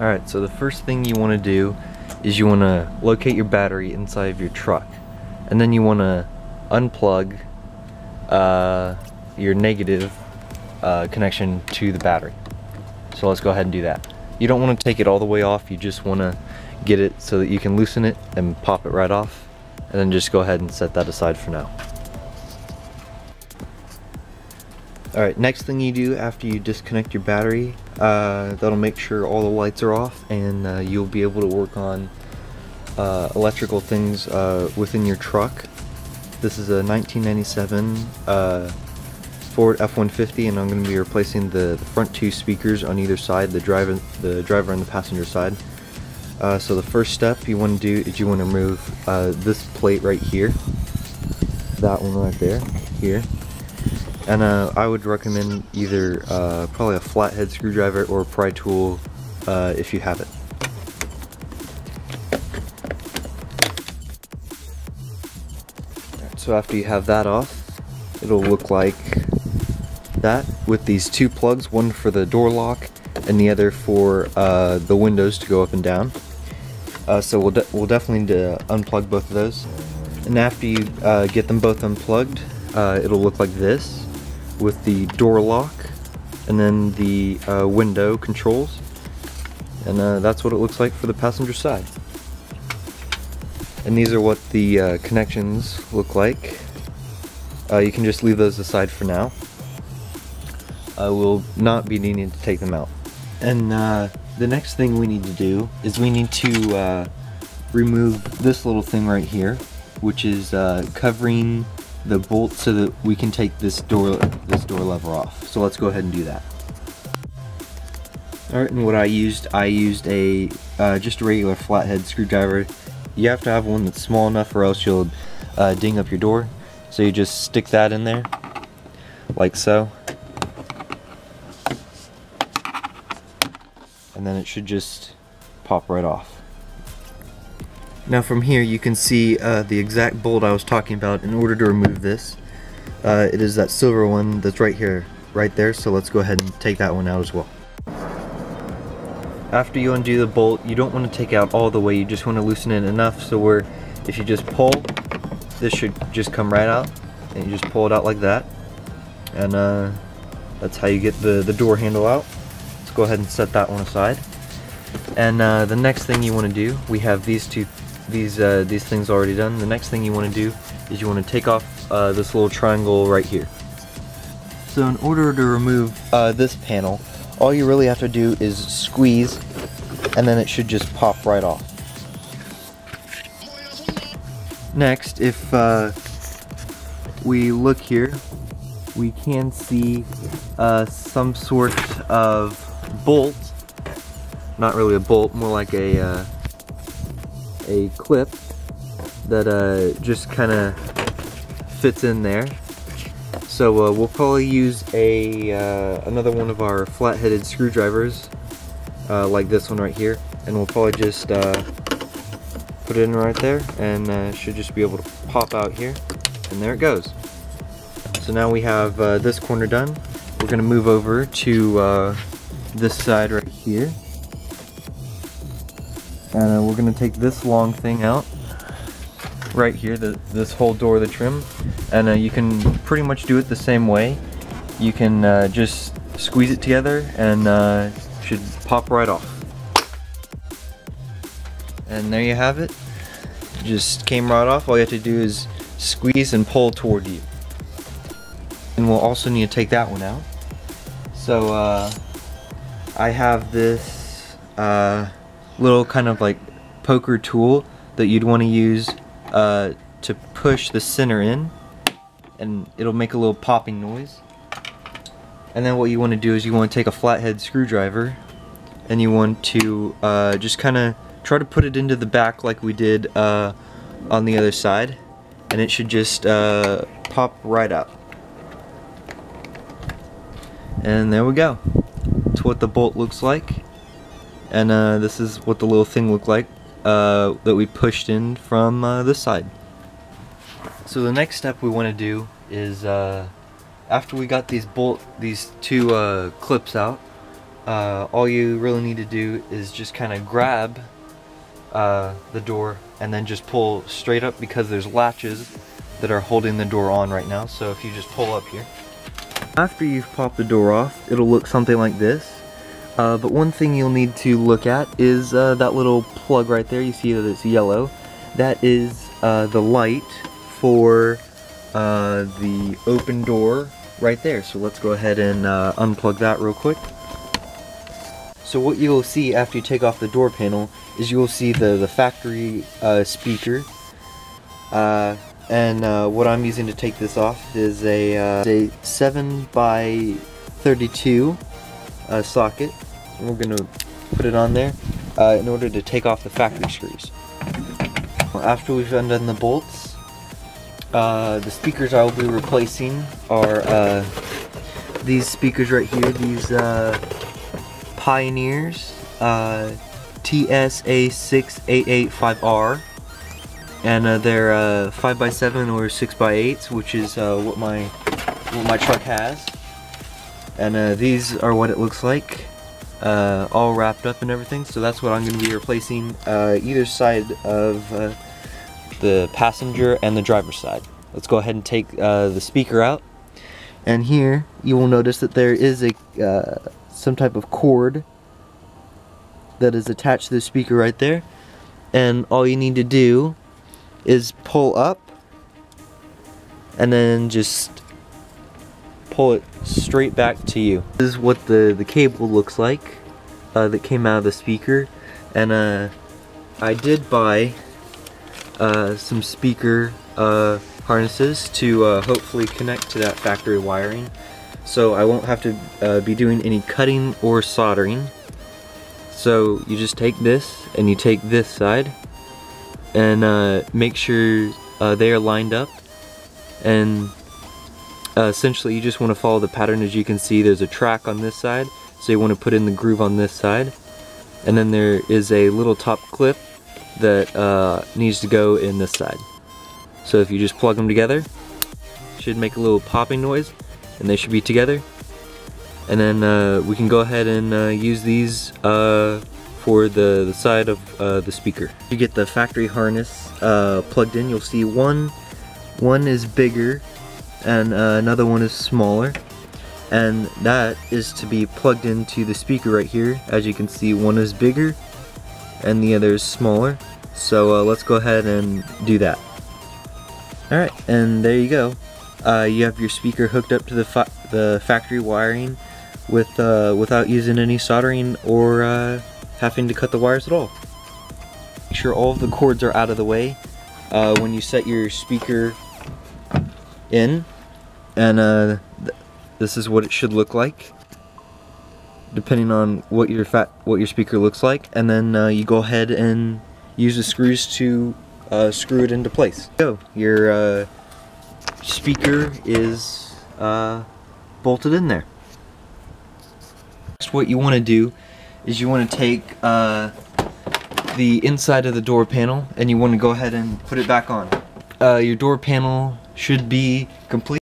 Alright, so the first thing you want to do is you want to locate your battery inside of your truck, and then you want to unplug your negative connection to the battery. So let's go ahead and do that. You don't want to take it all the way off, you just want to get it so that you can loosen it and pop it right off, and then just go ahead and set that aside for now. Alright, next thing you do after you disconnect your battery, that'll make sure all the lights are off, and you'll be able to work on electrical things within your truck. This is a 1997 Ford F-150, and I'm going to be replacing the front two speakers on either side, the driver and the passenger side. So the first step you want to do is you want to remove this plate right here, that one right there, here. And I would recommend either probably a flathead screwdriver or a pry tool if you have it. So after you have that off, it'll look like that with these two plugs, one for the door lock and the other for the windows to go up and down. So we'll definitely need to unplug both of those. And after you get them both unplugged, it'll look like this, with the door lock and then the window controls, and that's what it looks like for the passenger side. And these are what the connections look like. You can just leave those aside for now. I will not be needing to take them out. And the next thing we need to do is we need to remove this little thing right here, which is covering the bolt so that we can take this door lever off. So let's go ahead and do that. Alright, and what I used a just a regular flathead screwdriver. You have to have one that's small enough or else you'll ding up your door. So you just stick that in there, like so. And then it should just pop right off. Now from here you can see the exact bolt I was talking about in order to remove this. It is that silver one that's right here, right there, so let's go ahead and take that one out as well. After you undo the bolt, you don't want to take it out all the way, you just want to loosen it enough so where if you just pull, this should just come right out, and you just pull it out like that. And that's how you get the door handle out. Let's go ahead and set that one aside. And the next thing you want to do, we have these things already done. The next thing you want to do is you want to take off this little triangle right here. So in order to remove this panel, all you really have to do is squeeze, and then it should just pop right off. Next, if we look here, we can see some sort of bolt. Not really a bolt, more like a clip that just kind of fits in there. So we'll probably use another one of our flat-headed screwdrivers, like this one right here, and we'll probably just put it in right there, and should just be able to pop out here, and there it goes. So now we have this corner done. We're going to move over to this side right here. And we're going to take this long thing out right here, this whole door of the trim, and you can pretty much do it the same way. You can just squeeze it together and should pop right off. And there you have it. Just came right off. All you have to do is squeeze and pull toward you. And we'll also need to take that one out. So I have this little kind of like poker tool that you'd want to use to push the center in, and it'll make a little popping noise. And then what you want to do is you want to take a flathead screwdriver and you want to just kind of try to put it into the back like we did on the other side, and it should just pop right out. And there we go. That's what the bolt looks like. And this is what the little thing looked like that we pushed in from this side. So the next step we want to do is after we got these two clips out, all you really need to do is just kind of grab the door and then just pull straight up, because there's latches that are holding the door on right now. So if you just pull up here, after you've popped the door off, it'll look something like this. But one thing you'll need to look at is that little plug right there. You see that it's yellow. That is the light for the open door right there. So let's go ahead and unplug that real quick. So what you'll see after you take off the door panel is you'll see the factory speaker. And what I'm using to take this off is a 7 by 32 socket. And we're going to put it on there in order to take off the factory screws. After we've undone the bolts, the speakers I will be replacing are these speakers right here. These Pioneers TSA68885R, and they're 5x7 or 6x8, which is what my truck has. And these are what it looks like, all wrapped up and everything. So that's what I'm going to be replacing either side of the passenger and the driver's side. Let's go ahead and take the speaker out. And here you will notice that there is a some type of cord that is attached to the speaker right there, and all you need to do is pull up and then just pull it straight back to you. This is what the cable looks like that came out of the speaker. And I did buy some speaker harnesses to hopefully connect to that factory wiring, so I won't have to be doing any cutting or soldering. So you just take this and you take this side and make sure they are lined up, and essentially you just want to follow the pattern. As you can see, there's a track on this side, so you want to put in the groove on this side, and then there is a little top clip that needs to go in this side. So if you just plug them together, it should make a little popping noise, and they should be together. And then we can go ahead and use these for the side of the speaker. You get the factory harness plugged in. You'll see one is bigger and another one is smaller, and that is to be plugged into the speaker right here. As you can see, one is bigger and the other is smaller. So let's go ahead and do that. Alright, and there you go. You have your speaker hooked up to the factory wiring without using any soldering or having to cut the wires at all. Make sure all of the cords are out of the way when you set your speaker in, and this is what it should look like, depending on what your speaker looks like. And then you go ahead and use the screws to screw it into place. So your speaker is bolted in there. Next, what you want to do is you want to take the inside of the door panel and you want to go ahead and put it back on. Your door panel should be complete.